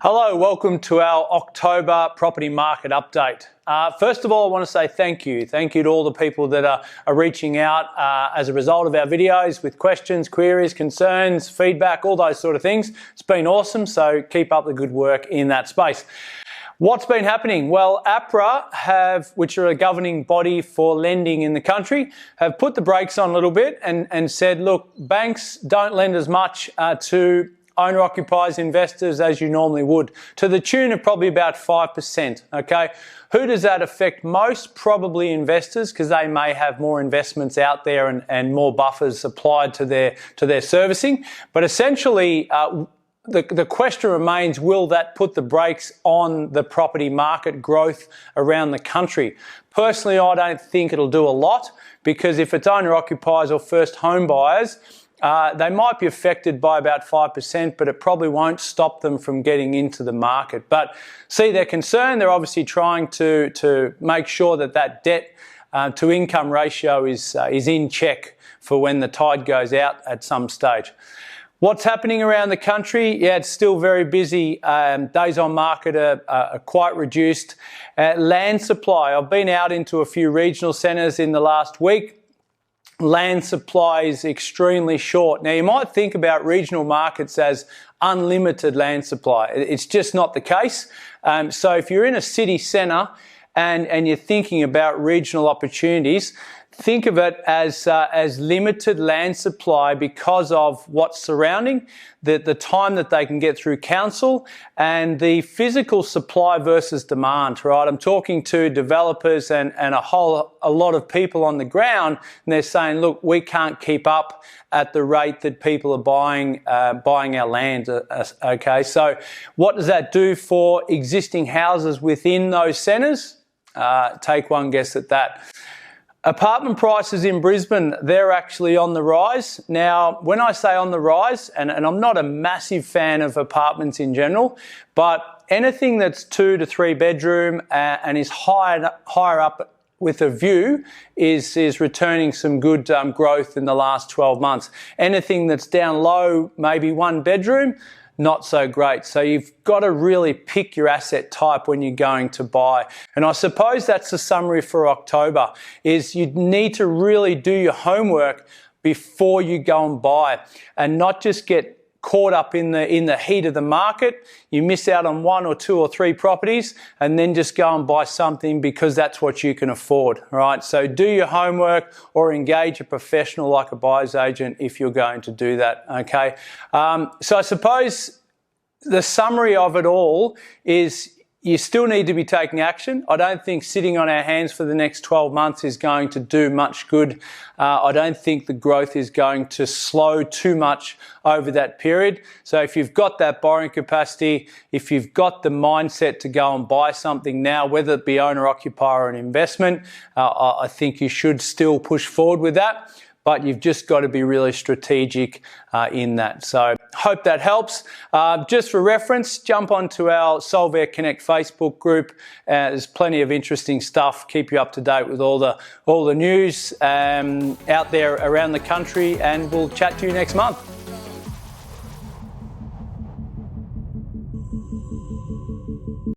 Hello, welcome to our October property market update. First of all, I want to say thank you. Thank you to all the people that are reaching out as a result of our videos with questions, queries, concerns, feedback, all those sort of things. It's been awesome, so keep up the good work in that space. What's been happening? Well, APRA which are a governing body for lending in the country, have put the brakes on a little bit and said, look, banks don't lend as much to owner-occupiers, investors as you normally would, to the tune of probably about 5%, okay? Who does that affect most? Probably investors, because they may have more investments out there and more buffers applied to their servicing. But essentially, the question remains, will that put the brakes on the property market growth around the country? Personally, I don't think it'll do a lot, because if it's owner-occupiers or first home buyers, they might be affected by about 5%, but it probably won't stop them from getting into the market. But see their concern. They're obviously trying to make sure that debt to income ratio is in check for when the tide goes out at some stage. What's happening around the country? Yeah, it's still very busy. Days on market are quite reduced. Land supply. I've been out into a few regional centres in the last week. Land supply is extremely short. Now, you might think about regional markets as unlimited land supply. It's just not the case. So if you're in a city centre and you're thinking about regional opportunities, think of it as limited land supply because of what's surrounding, the time that they can get through council and the physical supply versus demand, right? I'm talking to developers and a lot of people on the ground, and they're saying, look, we can't keep up at the rate that people are buying our land, okay? So what does that do for existing houses within those centres? Take one guess at that. Apartment prices in Brisbane, they're actually on the rise. Now, when I say on the rise, and I'm not a massive fan of apartments in general, but anything that's 2 to 3 bedroom and is higher up with a view is returning some good growth in the last 12 months. Anything that's down low, maybe 1 bedroom, not so great. So you've got to really pick your asset type when you're going to buy. And I suppose that's the summary for October, is you need to really do your homework before you go and buy and not just get caught up in the heat of the market. You miss out on 1 or 2 or 3 properties and then just go and buy something because that's what you can afford, right? So do your homework or engage a professional like a buyer's agent if you're going to do that, okay? So I suppose the summary of it all is you still need to be taking action. I don't think sitting on our hands for the next 12 months is going to do much good. I don't think the growth is going to slow too much over that period. So if you've got that borrowing capacity, if you've got the mindset to go and buy something now, whether it be owner-occupier or an investment, I think you should still push forward with that. But you've just got to be really strategic in that. So hope that helps. Just for reference, jump onto our Solvere Connect Facebook group. There's plenty of interesting stuff. Keep you up to date with all the news out there around the country, and we'll chat to you next month.